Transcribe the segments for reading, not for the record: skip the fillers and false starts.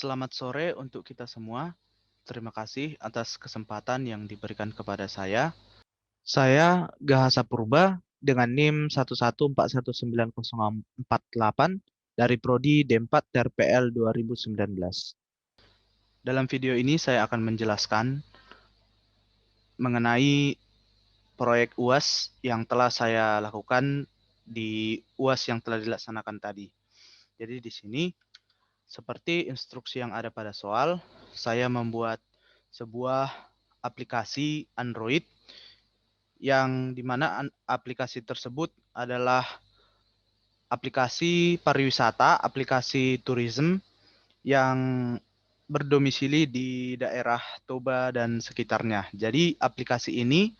Selamat sore untuk kita semua. Terima kasih atas kesempatan yang diberikan kepada saya. Saya Gahasa Purba dengan NIM 1141948 dari Prodi D4 TRPL 2019. Dalam video ini saya akan menjelaskan mengenai proyek UAS yang telah saya lakukan di UAS yang telah dilaksanakan tadi. Jadi di sini seperti instruksi yang ada pada soal, saya membuat sebuah aplikasi Android yang dimana aplikasi tersebut adalah aplikasi pariwisata, aplikasi tourism yang berdomisili di daerah Toba dan sekitarnya. Jadi aplikasi ini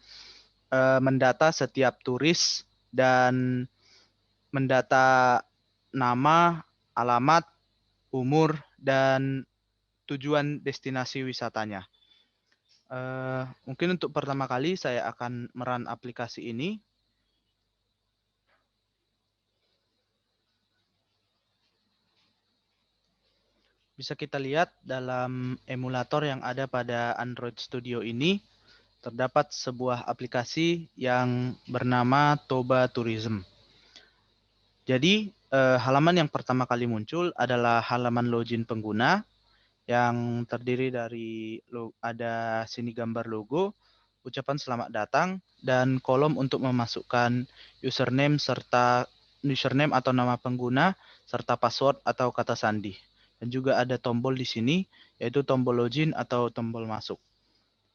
mendata setiap turis dan mendata nama, alamat, umur, dan tujuan destinasi wisatanya. Mungkin untuk pertama kali saya akan merun aplikasi ini. Bisa kita lihat dalam emulator yang ada pada Android Studio ini, terdapat sebuah aplikasi yang bernama Toba Tourism. Jadi, halaman yang pertama kali muncul adalah halaman login pengguna yang terdiri dari ada sini gambar logo, ucapan selamat datang, dan kolom untuk memasukkan username atau nama pengguna, serta password atau kata sandi. Dan juga ada tombol di sini, yaitu tombol login atau tombol masuk.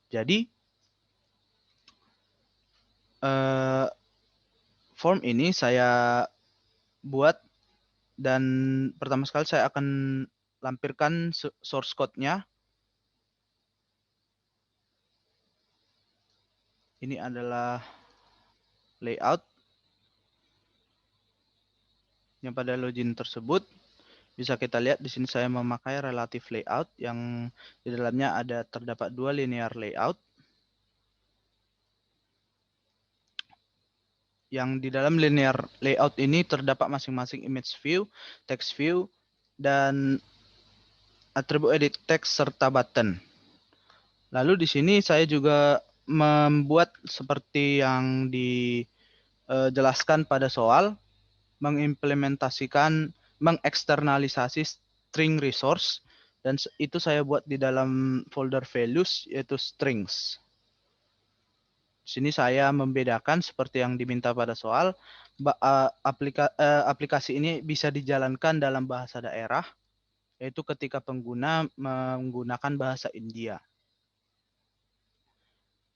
Jadi, form ini saya buat dan pertama sekali saya akan lampirkan source code-nya. Ini adalah layout yang pada login tersebut. Bisa kita lihat di sini saya memakai relative layout yang di dalamnya terdapat dua linear layout. Yang di dalam linear layout ini terdapat masing-masing image view, text view, dan atribut edit text serta button. Lalu di sini saya juga membuat seperti yang dijelaskan pada soal, mengeksternalisasi string resource, dan itu saya buat di dalam folder values yaitu strings. Di sini saya membedakan seperti yang diminta pada soal, aplikasi ini bisa dijalankan dalam bahasa daerah, yaitu ketika pengguna menggunakan bahasa India.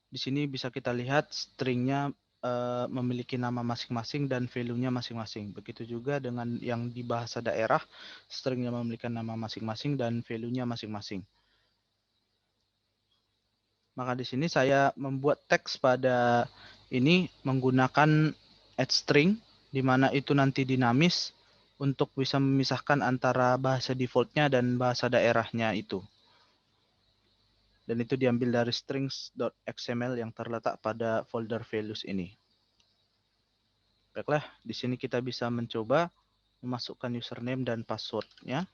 Di sini bisa kita lihat stringnya memiliki nama masing-masing dan value-nya masing-masing. Begitu juga dengan yang di bahasa daerah, stringnya memiliki nama masing-masing dan value-nya masing-masing. Maka di sini saya membuat teks pada ini menggunakan add string, di mana itu nanti dinamis untuk bisa memisahkan antara bahasa default-nya dan bahasa daerahnya itu. Dan itu diambil dari strings.xml yang terletak pada folder values ini. Baiklah, di sini kita bisa mencoba memasukkan username dan password-nya.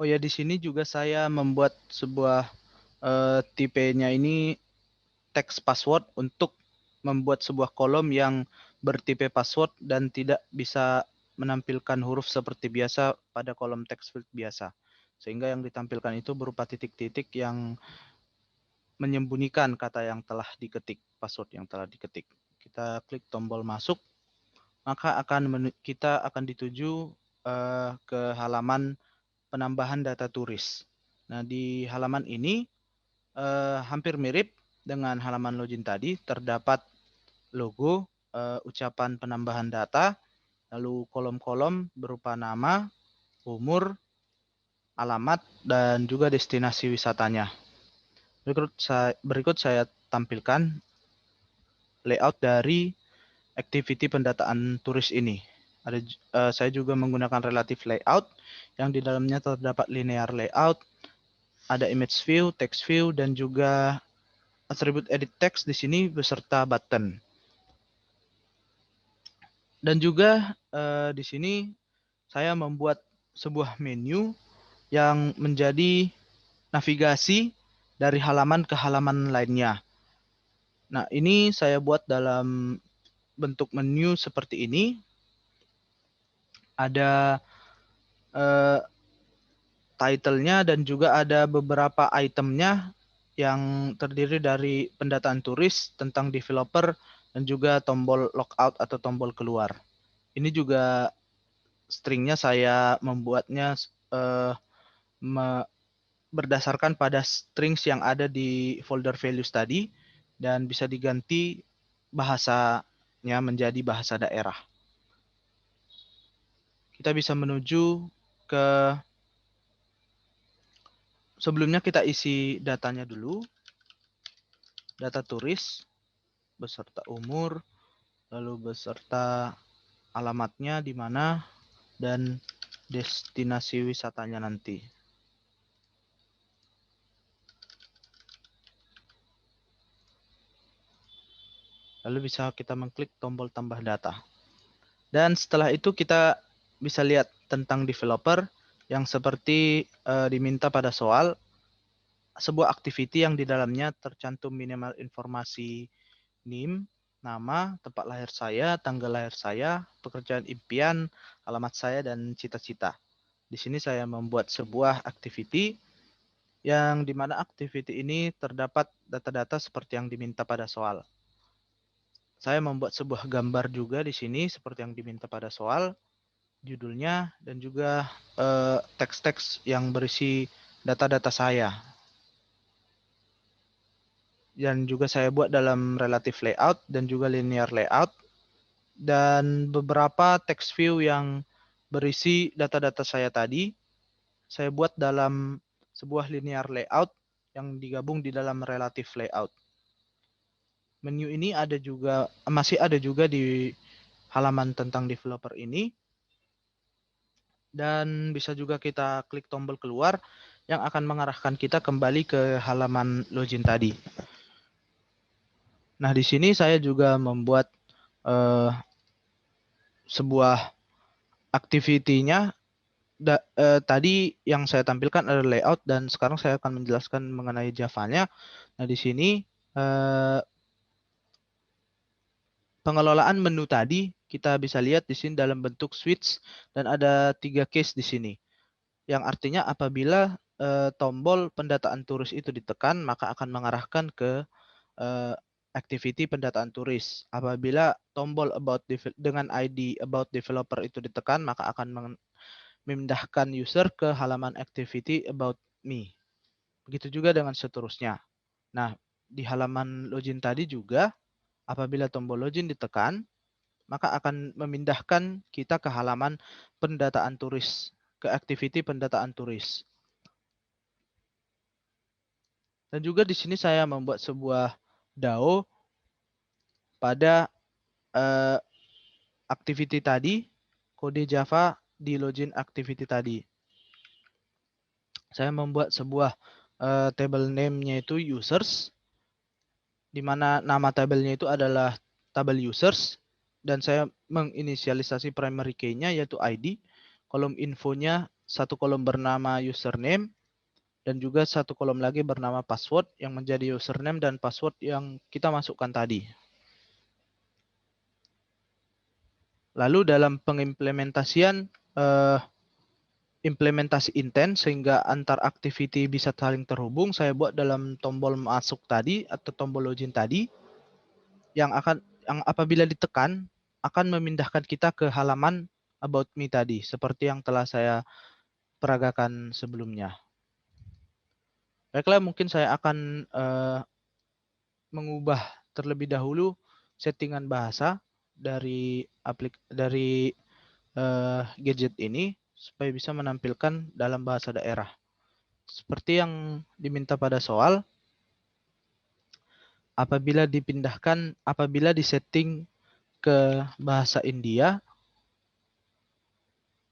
Oh ya, di sini juga saya membuat sebuah tipenya ini teks password untuk membuat sebuah kolom yang bertipe password dan tidak bisa menampilkan huruf seperti biasa pada kolom text field biasa. Sehingga yang ditampilkan itu berupa titik-titik yang menyembunyikan kata yang telah diketik, password yang telah diketik. Kita klik tombol masuk, maka kita akan dituju ke halaman penambahan data turis. Nah, di halaman ini hampir mirip dengan halaman login tadi, terdapat logo, ucapan penambahan data, lalu kolom-kolom berupa nama, umur, alamat, dan juga destinasi wisatanya. Berikut saya tampilkan layout dari activity pendataan turis ini. Saya juga menggunakan relative layout yang di dalamnya terdapat linear layout, ada image view, text view, dan juga atribut edit text di sini beserta button. Dan juga di sini saya membuat sebuah menu yang menjadi navigasi dari halaman ke halaman lainnya. Nah, ini saya buat dalam bentuk menu seperti ini. Ada title-nya dan juga ada beberapa itemnya yang terdiri dari pendataan turis tentang developer dan juga tombol logout atau tombol keluar. Ini juga stringnya saya membuatnya berdasarkan pada strings yang ada di folder values tadi dan bisa diganti bahasanya menjadi bahasa daerah. Kita bisa menuju ke sebelumnya kita isi datanya dulu. Data turis beserta umur, lalu beserta alamatnya di mana dan destinasi wisatanya nanti. Lalu bisa kita mengklik tombol tambah data. Dan setelah itu kita bisa lihat tentang developer yang seperti diminta pada soal, sebuah activity yang di dalamnya tercantum minimal informasi NIM, nama, tempat lahir saya, tanggal lahir saya, pekerjaan impian, alamat saya, dan cita-cita. Di sini saya membuat sebuah activity yang di mana activity ini terdapat data-data seperti yang diminta pada soal. Saya membuat sebuah gambar juga di sini seperti yang diminta pada soal, judulnya, dan juga teks-teks yang berisi data-data saya. Dan juga saya buat dalam relative layout dan juga linear layout. Dan beberapa text view yang berisi data-data saya tadi, saya buat dalam sebuah linear layout yang digabung di dalam relative layout. Menu ini masih ada juga di halaman tentang developer ini. Dan bisa juga kita klik tombol keluar yang akan mengarahkan kita kembali ke halaman login tadi. Nah, di sini saya juga membuat sebuah activity-nya. Tadi yang saya tampilkan adalah layout dan sekarang saya akan menjelaskan mengenai Java-nya. Nah, di sini pengelolaan menu tadi kita bisa lihat di sini dalam bentuk switch dan ada 3 case di sini. Yang artinya apabila tombol pendataan turis itu ditekan, maka akan mengarahkan ke activity pendataan turis. Apabila tombol dengan ID about developer itu ditekan, maka akan memindahkan user ke halaman activity about me. Begitu juga dengan seterusnya. Nah, di halaman login tadi juga, apabila tombol login ditekan, maka akan memindahkan kita ke halaman pendataan turis, ke activity pendataan turis. Dan juga di sini saya membuat sebuah DAO pada activity tadi, kode Java di login activity tadi. Saya membuat sebuah table name-nya itu users, di mana nama tabelnya itu adalah tabel users, dan saya menginisialisasi primary key-nya yaitu ID, kolom infonya satu kolom bernama username, dan juga satu kolom lagi bernama password yang menjadi username dan password yang kita masukkan tadi. Lalu dalam pengimplementasian implementasi intent sehingga antar activity bisa saling terhubung, saya buat dalam tombol masuk tadi atau tombol login tadi yang apabila ditekan akan memindahkan kita ke halaman about me tadi seperti yang telah saya peragakan sebelumnya. Baiklah, mungkin saya akan mengubah terlebih dahulu settingan bahasa dari gadget ini supaya bisa menampilkan dalam bahasa daerah. Seperti yang diminta pada soal, apabila disetting ke bahasa India,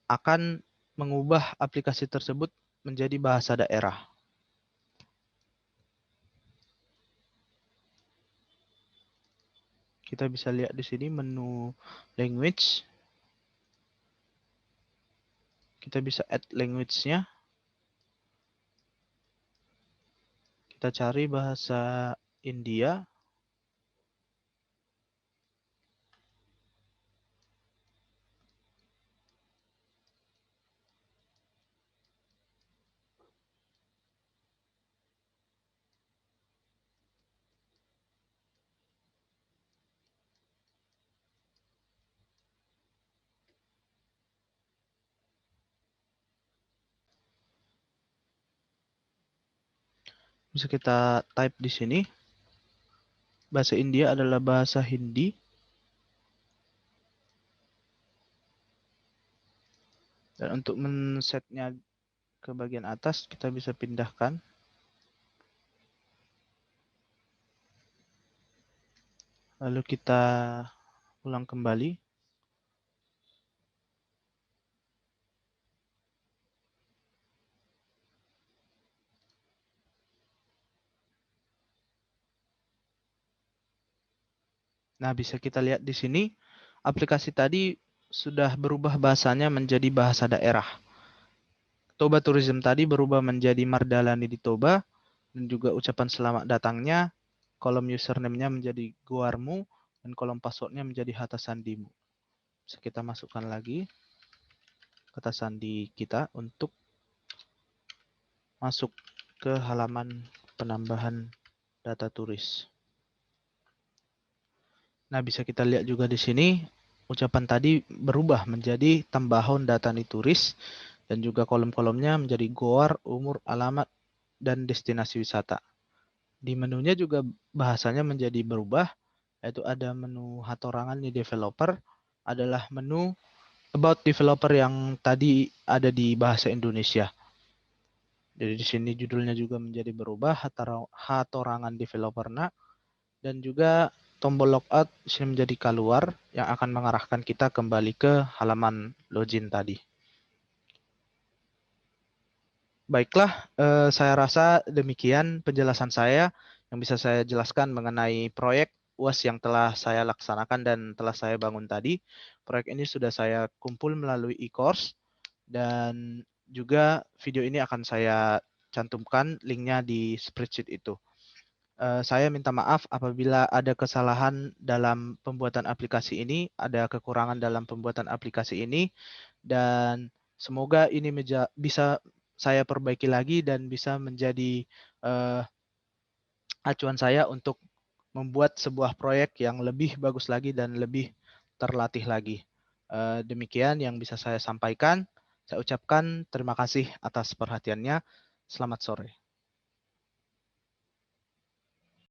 akan mengubah aplikasi tersebut menjadi bahasa daerah. Kita bisa lihat di sini menu language. Kita bisa add language-nya. Kita cari bahasa India. Bisa kita type di sini. Bahasa India adalah bahasa Hindi. Dan untuk men-setnya ke bagian atas, kita bisa pindahkan. Lalu kita ulang kembali. Nah, bisa kita lihat di sini, aplikasi tadi sudah berubah bahasanya menjadi bahasa daerah. Toba Tourism tadi berubah menjadi Mardalani di Toba, dan juga ucapan selamat datangnya, kolom username-nya menjadi Goarmu, dan kolom password-nya menjadi Hatta Sandimu. Bisa kita masukkan lagi kata sandi kita untuk masuk ke halaman penambahan data turis. Nah, bisa kita lihat juga di sini, ucapan tadi berubah menjadi tambahon data turis, dan juga kolom-kolomnya menjadi goar, umur, alamat, dan destinasi wisata. Di menunya juga bahasanya menjadi berubah, yaitu ada menu hatorangan di developer, adalah menu about developer yang tadi ada di bahasa Indonesia. Jadi di sini judulnya juga menjadi berubah, hatorangan developernya, dan juga tombol logout sini menjadi keluar yang akan mengarahkan kita kembali ke halaman login tadi. Baiklah, saya rasa demikian penjelasan saya yang bisa saya jelaskan mengenai proyek UAS yang telah saya laksanakan dan telah saya bangun tadi. Proyek ini sudah saya kumpul melalui e-course, dan juga video ini akan saya cantumkan linknya di spreadsheet itu. Saya minta maaf apabila ada kesalahan dalam pembuatan aplikasi ini, ada kekurangan dalam pembuatan aplikasi ini, dan semoga ini bisa saya perbaiki lagi dan bisa menjadi acuan saya untuk membuat sebuah proyek yang lebih bagus lagi dan lebih terlatih lagi. Demikian yang bisa saya sampaikan. Saya ucapkan terima kasih atas perhatiannya. Selamat sore.